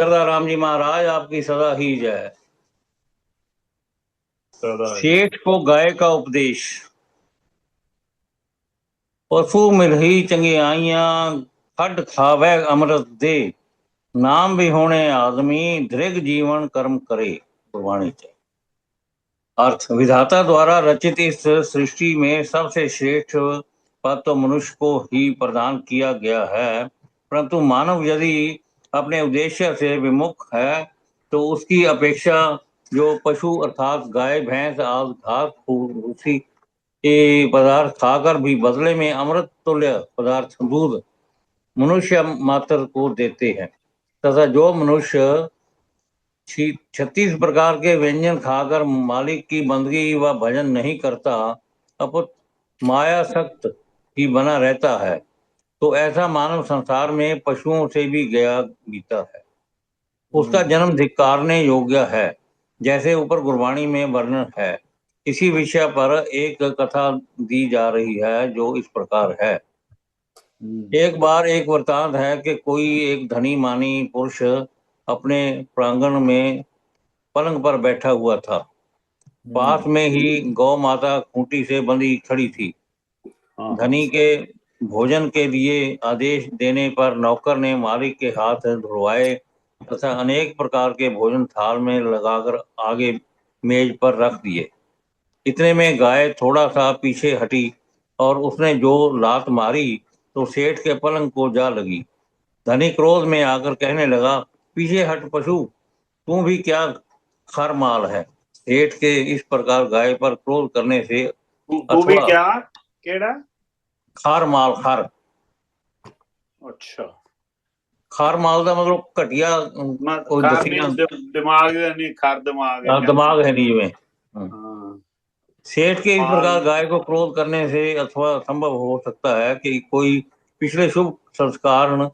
सरदार राम जी महाराज आपकी सदा ही जय। सेठ को गाय का उपदेश। पशु मिलही चंगियाइयां, खड खावे अमृत दे। नाम भी होने आदमी, दृढ़ जीवन कर्म करे। गुरबाणी चाहिए। अर्थ, विधाता द्वारा रचित इस सृष्टि में सबसे श्रेष्ठ पद तो मनुष्य को ही प्रदान किया गया है, परंतु मानव यदि अपने उद्देश्य से विमुख है तो उसकी अपेक्षा जो पशु अर्थात गाय भैंस आदि घास भूसी के पदार्थ खाकर भी बदले में अमृत तुल्य पदार्थ दूध मनुष्य मात्र को देते हैं, तथा जो मनुष्य 36 प्रकार के व्यंजन खाकर मालिक की बंदगी व भजन नहीं करता, अपितु मायासक्त ही बना रहता है, तो ऐसा मानव संसार में पशुओं से भी गया बीता है। उसका जन्म धिक्कारने योग्य है, जैसे ऊपर गुरबाणी में वर्णन है। इसी विषय पर एक कथा दी जा रही है जो इस प्रकार है। एक बार एक वृतांत है कि कोई एक धनी मानी पुरुष अपने प्रांगण में पलंग पर बैठा हुआ था। पास में ही गौ माता खूंटी से बंधी खड़ी थी। धनी के भोजन के लिए आदेश देने पर नौकर ने मालिक के हाथ धुलवाए तथा अनेक प्रकार के भोजन थाल में लगाकर आगे मेज पर रख दिए। इतने में गाय थोड़ा सा पीछे हटी और उसने जो लात मारी तो सेठ के पलंग को जा लगी। धनी क्रोध में आकर कहने लगा, पीछे हट पशु, तू भी क्या खर माल है। सेठ के इस प्रकार गाय पर क्रोध करने से तू भी क्या केड़ा खार माल खार। अच्छा, खार माल का मतलब घटिया कोई दिमाग नहीं, खार दिमाग है, दिमाग है नहीं में। सेठ के इस प्रकार गाय को क्रोध करने से अथवा संभव हो सकता है कि कोई पिछले शुभ संस्कार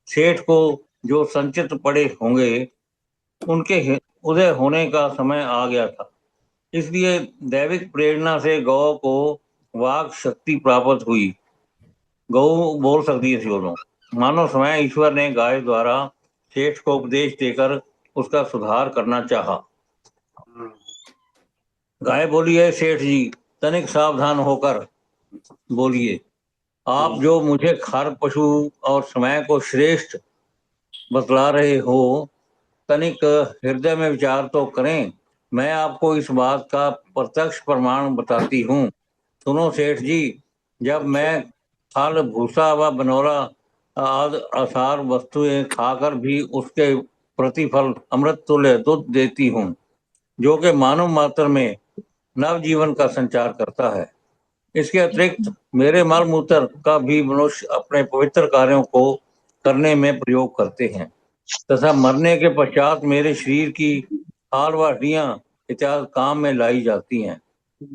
सेठ को जो संचित पड़े होंगे उनके उदय होने का समय आ गया था। इसलिए दैविक प्रेरणा से गौ को वाक शक्ति प्राप्त हुई। गौ बोल सकती है दोनों। मानो समय ईश्वर ने गाय द्वारा सेठ को उपदेश देकर उसका सुधार करना चाहा। गाय बोली है, सेठ जी तनिक सावधान होकर बोलिए। आप जो मुझे खार पशु और समय को श्रेष्ठ बतला रहे हो, तनिक हृदय में विचार तो करें। मैं आपको इस बात का प्रत्यक्ष प्रमाण बताती हूँ। सुनो सेठ जी, जब मैं खाल भूसा व बनौरा आदि आसार वस्तुएं खाकर भी उसके प्रतिफल अमृत तुल्य दूध देती हूँ, जो कि मानव मात्र में नव जीवन का संचार करता है। इसके अतिरिक्त मेरे मल मूत्र का भी मनुष्य अपने पवित्र कार्यों को करने में प्रयोग करते हैं, तथा मरने के पश्चात मेरे शरीर की खाल व हड्डियां इत्यादि काम में लाई जाती हैं।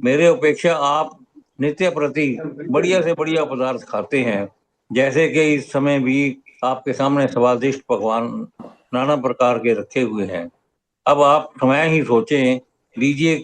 मेरे अपेक्षा आप नित्य प्रति बढ़िया से बढ़िया पदार्थ खाते हैं, जैसे कि इस समय भी आपके सामने स्वादिष्ट पकवान नाना प्रकार के रखे हुए हैं। अब आप समय ही सोच लीजिए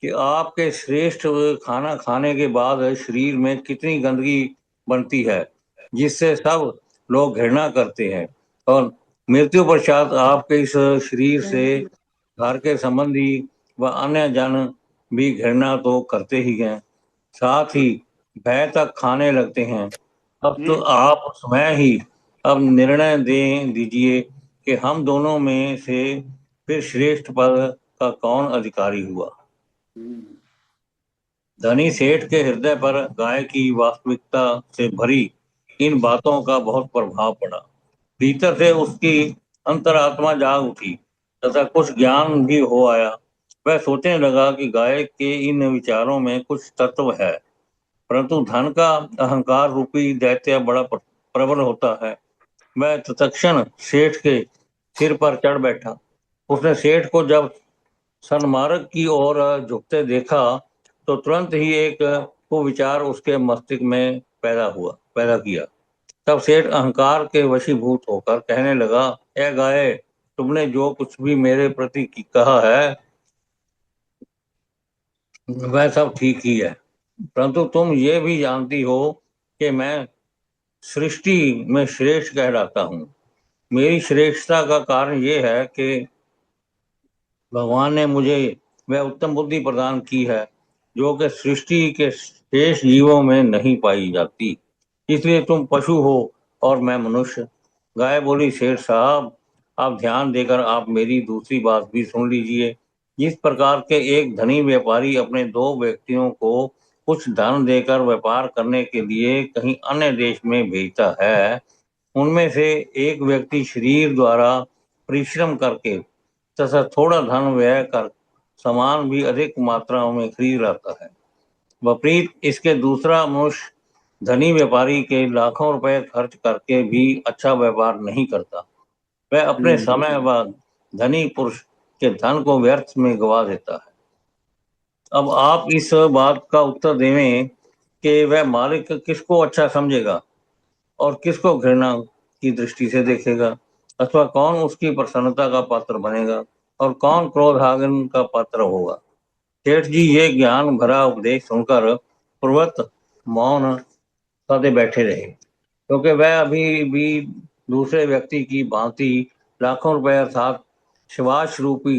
कि आपके श्रेष्ठ खाना खाने के बाद शरीर में कितनी गंदगी बनती है, जिससे सब लोग घृणा करते हैं, और मृत्यु पश्चात आपके इस शरीर से घर के संबंधी व अन्य जन भी घृणा तो करते ही हैं, साथ ही भय तक खाने लगते हैं। अब तो आप स्वयं ही अब निर्णय दे दीजिए कि हम दोनों में से फिर श्रेष्ठ पद का कौन अधिकारी हुआ। धनी सेठ के हृदय पर गाय की वास्तविकता से भरी इन बातों का बहुत प्रभाव पड़ा। भीतर से उसकी अंतरात्मा जाग उठी तथा कुछ ज्ञान भी हो आया। वह सोचने लगा कि गाय के इन विचारों में कुछ तत्व है, परंतु धन का अहंकार रूपी दैत्य बड़ा प्रबल होता है। वह तत्क्षण सेठ के सिर पर चढ़ बैठा। उसने सेठ को जब सन्मार्ग की ओर झुकते देखा तो तुरंत ही एक कुविचार उसके मस्तिष्क में पैदा किया। तब सेठ अहंकार के वशीभूत होकर कहने लगा, ए गाय, तुमने जो कुछ भी मेरे प्रति कहा है वह सब ठीक ही है, परंतु तुम ये भी जानती हो कि मैं सृष्टि में श्रेष्ठ कहलाता हूँ। मेरी श्रेष्ठता का कारण ये है कि भगवान ने मुझे वह उत्तम बुद्धि प्रदान की है जो कि सृष्टि के शेष जीवों में नहीं पाई जाती। इसलिए तुम पशु हो और मैं मनुष्य। गाय बोली, सेठ साहब, आप ध्यान देकर आप मेरी दूसरी बात भी सुन लीजिए। जिस प्रकार के एक धनी व्यापारी अपने दो व्यक्तियों को कुछ धन देकर व्यापार करने के लिए कहीं अन्य देश में भेजता है, उनमें से एक व्यक्ति शरीर द्वारा परिश्रम करके तथा थोड़ा धन व्यय कर सामान भी अधिक मात्रा में खरीद लाता है। विपरीत इसके दूसरा मनुष्य धनी व्यापारी के लाखों रुपए खर्च करके भी अच्छा व्यापार नहीं करता। वह अपने समय बाद धनी पुरुष के धन को व्यर्थ में गवा देता है। अब आप इस बात का उत्तर देवें कि वह मालिक किसको अच्छा समझेगा और किसको घृणा की दृष्टि से देखेगा, अथवा कौन उसकी प्रसन्नता का पात्र बनेगा और कौन क्रोधाग्नि का पात्र होगा। सेठ जी ये ज्ञान भरा उपदेश सुनकर पूर्वत मौन साधे बैठे रहे, क्योंकि वह अभी भी दूसरे व्यक्ति की भांति लाखों रुपए अर्थात शिवाश रूपी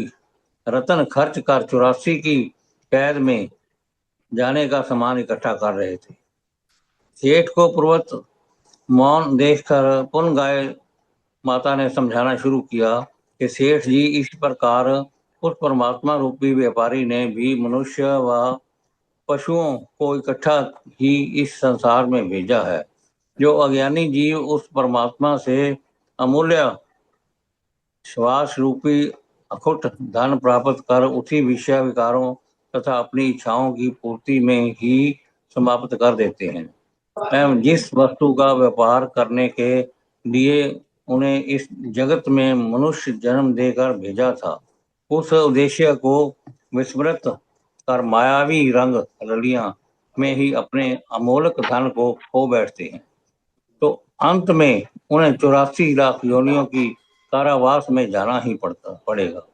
रतन खर्च कर 84 की कैद में जाने का सामान इकट्ठा कर रहे थे। सेठ को पूर्वत मौन देखकर पुन गाय माता ने समझाना शुरू किया कि सेठ जी, इस प्रकार उस परमात्मा रूपी व्यापारी ने भी मनुष्य व पशुओं को इकट्ठा ही इस संसार में भेजा है। जो अज्ञानी जीव उस परमात्मा से अमूल्य श्वास रूपी अखुट धन प्राप्त कर उसी विषय विकारों तथा अपनी इच्छाओं की पूर्ति में ही समाप्त कर देते हैं, एवं जिस वस्तु का व्यापार करने के लिए उन्हें इस जगत में मनुष्य जन्म देकर भेजा था, उस उद्देश्य को विस्मृत कर मायावी रंग रलियां में ही अपने अमोलक धन को खो बैठते हैं। तो अंत में उन्हें 84 लाख योनियों की कारावास में जाना ही पड़ेगा।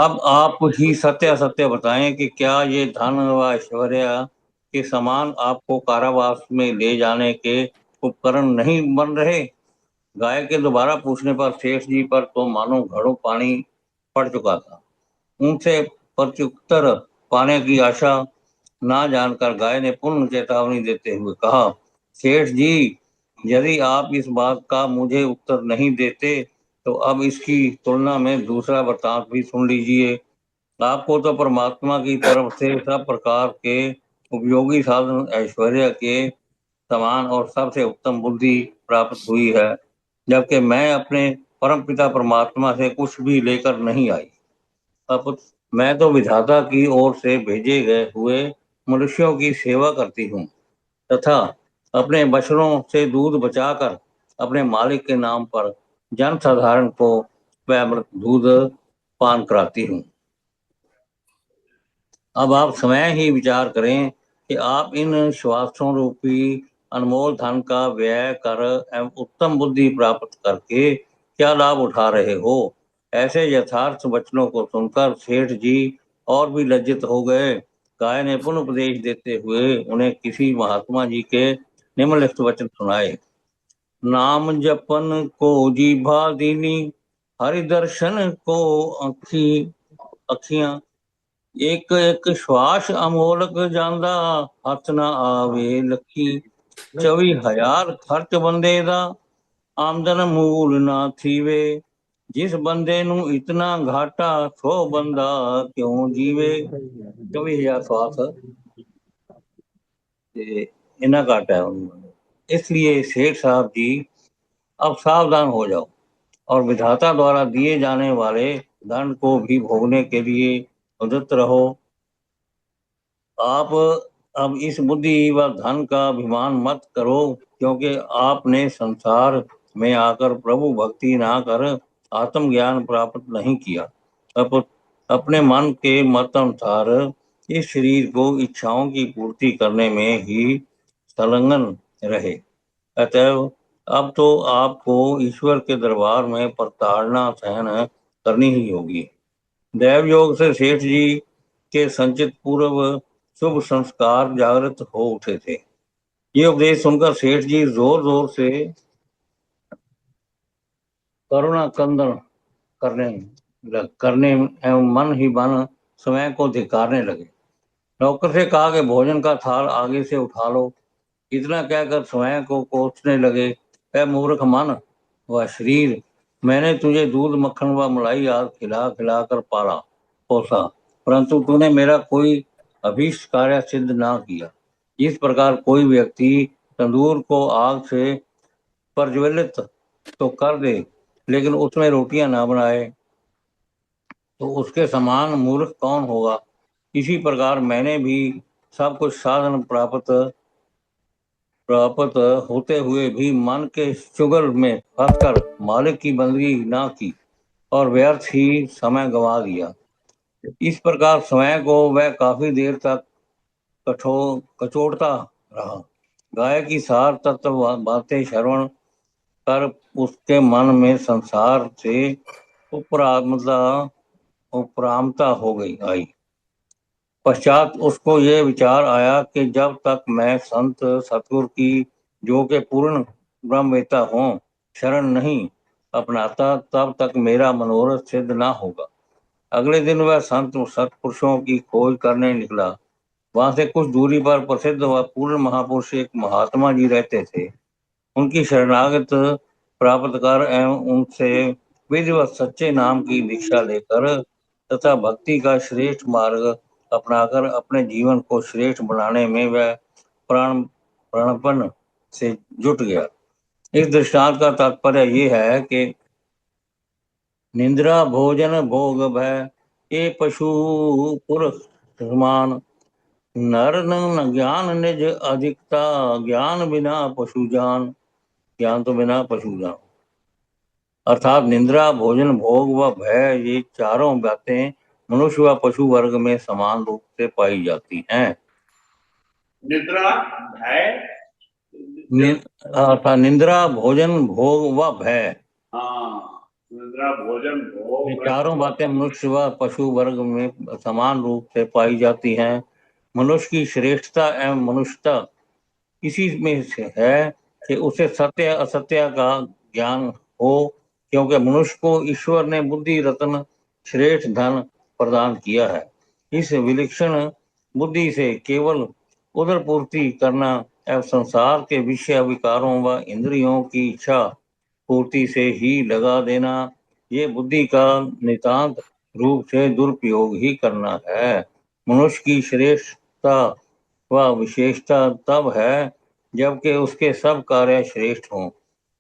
अब आप ही सत्य सत्य बताएं कि क्या ये धन व ऐश्वर्य के समान आपको कारावास में ले जाने के उपकरण नहीं बन रहे? गाय के दोबारा पूछने पर सेठ जी पर तो मानो घड़ों पानी पड़ चुका था। उनसे प्रत्युत्तर पाने की आशा ना जानकर गाय ने पुनः चेतावनी देते हुए कहा, सेठ जी, यदि आप इस बात का मुझे उत्तर नहीं देते तो अब इसकी तुलना में दूसरा वृतांत भी सुन लीजिए। आपको तो परमात्मा की तरफ से सब प्रकार के उपयोगी साधन ऐश्वर्य के समान और सबसे उत्तम बुद्धि प्राप्त हुई है, जबकि मैं अपने परम पिता परमात्मा से कुछ भी लेकर नहीं आई। अब मैं तो विधाता की ओर से भेजे गए हुए मनुष्यों की सेवा करती हूँ तथा अपने बछड़ों से दूध बचाकर अपने मालिक के नाम पर जन साधारण को वह अमृत दूध पान कराती हूँ। अब आप स्वयं ही विचार करें कि आप इन श्वासों रूपी अनमोल धन का व्यय कर एवं उत्तम बुद्धि प्राप्त करके क्या लाभ उठा रहे हो। ऐसे यथार्थ वचनों को सुनकर सेठ जी और भी लज्जित हो गए। गाय ने पुनः उपदेश देते हुए उन्हें किसी महात्मा जी के निम्नलिखित वचन सुनाए। नाम जपन को जीभा दीनी, हरि दर्शन को अखियां, एक एक श्वास अमोलक जांदा, हथ ना आवे लखी, 24,000 खर्च बंदे दा, आमदन मूल ना थीवे, जिस बंदे नू इतना घाटा, सो बंदा क्यों जीवे। 24,000 श्वास इना घाटा है उन्होंने। इसलिए शेख साहब जी, अब सावधान हो जाओ और विधाता द्वारा दिए जाने वाले दंड को भी भोगने के लिए उद्यत रहो। आप अब इस बुद्धि व धन का अभिमान मत करो, क्योंकि आपने संसार में आकर प्रभु भक्ति ना कर आत्मज्ञान प्राप्त नहीं किया। अब अपने मन के मत अनुसार इस शरीर को इच्छाओं की पूर्ति करने में ही संलग्न रहे। अतएव अब तो आपको ईश्वर के दरबार में प्रताड़ना सहन करनी ही होगी। दैव योग से सेठ जी के संचित पूर्व शुभ संस्कार जागृत हो उठे थे। ये उपदेश सुनकर सेठ जी जोर जोर से करुणा कंदन करने एवं मन ही मन स्वयं को धिक्कारने लगे। नौकर से कहा कि भोजन का थाल आगे से उठा लो। इतना कहकर स्वयं को कोसने लगे, ऐ मूर्ख मन व शरीर, मैंने तुझे दूध मक्खन व मलाई आदि खिला खिला कर पाला पोसा, परंतु तूने मेरा कोई अभीष्ट कार्य सिद्ध ना किया। इस प्रकार कोई व्यक्ति तंदूर को आग से प्रज्वलित तो कर दे, लेकिन उसमें रोटियां ना बनाए, तो उसके समान मूर्ख कौन होगा। इसी प्रकार मैंने भी सब कुछ साधन प्राप्त होते हुए भी मन के चुगल में फंसकर मालिक की बंदगी ना की और व्यर्थ ही समय गंवा दिया। इस प्रकार स्वयं को वह काफी देर तक कचोटता रहा। गाय की सार तत्व बातें श्रवण कर उसके मन में संसार से उपरामता उपरामता हो गई आई। पश्चात उसको ये विचार आया कि जब तक मैं संत सतगुरु की जो के पूर्ण ब्रह्मवेता हों शरण नहीं अपनाता, तब तक मेरा मनोरथ सिद्ध ना होगा। अगले दिन वह संत सत्पुरुषों की खोज करने निकला। वहां से कुछ दूरी पर प्रसिद्ध व पूर्ण महापुरुष एक महात्मा जी रहते थे। उनकी शरणागत प्राप्त कर एवं उनसे विधिवत सच्चे नाम की दीक्षा लेकर तथा भक्ति का श्रेष्ठ मार्ग अपनाकर अपने जीवन को श्रेष्ठ बनाने में वह प्राणपण से जुट गया। इस दृष्टांत का तात्पर्य ये है कि निंद्रा भोजन भोग भय ये पशु पुर समान, नर न ज्ञान निज अधिकता, ज्ञान बिना पशु जान, ज्ञान तो बिना पशु जान। अर्थात निंद्रा भोजन भोग व भय ये चारों बातें मनुष्य व पशु वर्ग में समान रूप से पाई जाती हैं। निद्रा भय अर्थात निंद्रा भोजन भोग व भय, निद्रा भोजन भोग ये चारों बातें मनुष्य व पशु वर्ग में समान रूप से पाई जाती हैं। मनुष्य की श्रेष्ठता एवं मनुष्यता इसी में से है कि उसे सत्य असत्य का ज्ञान हो, क्योंकि मनुष्य को ईश्वर ने बुद्धि रत्न श्रेष्ठ धन प्रदान किया है। इस विलक्षण बुद्धि से केवल उदर पूर्ति करना एवं संसार के विषय विकारों व इंद्रियों की इच्छा पूर्ति से ही लगा देना, ये बुद्धि का नितांत रूप से दुरुपयोग ही करना है। मनुष्य की श्रेष्ठता व विशेषता तब है जबकि उसके सब कार्य श्रेष्ठ हों।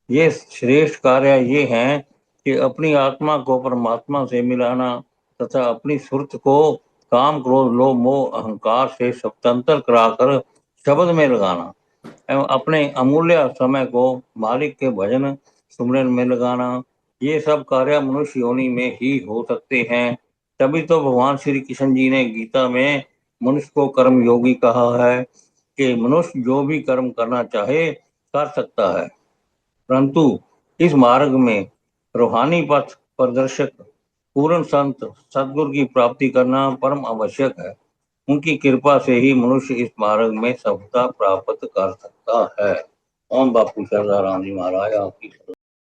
ये श्रेष्ठ कार्य ये हैं कि अपनी आत्मा को परमात्मा से मिलाना तथा अपनी सुरत को काम क्रोध लोभ मोह अहंकार से स्वतंत्र कराकर शब्द में लगाना एवं अपने अमूल्य समय को मालिक के भजन सुमरन में लगाना, ये सब कार्य मनुष्य योनि में ही हो सकते हैं। तभी तो भगवान श्री कृष्ण जी ने गीता में मनुष्य को कर्म योगी कहा है कि मनुष्य जो भी कर्म करना चाहे कर सकता है, परंतु इस मार्ग में रूहानी पथ प्रदर्शक पूर्ण संत सदगुरु की प्राप्ति करना परम आवश्यक है। उनकी कृपा से ही मनुष्य इस मार्ग में सफलता प्राप्त कर सकता है। ओम बापू शारदा राम जी महाराज आपकी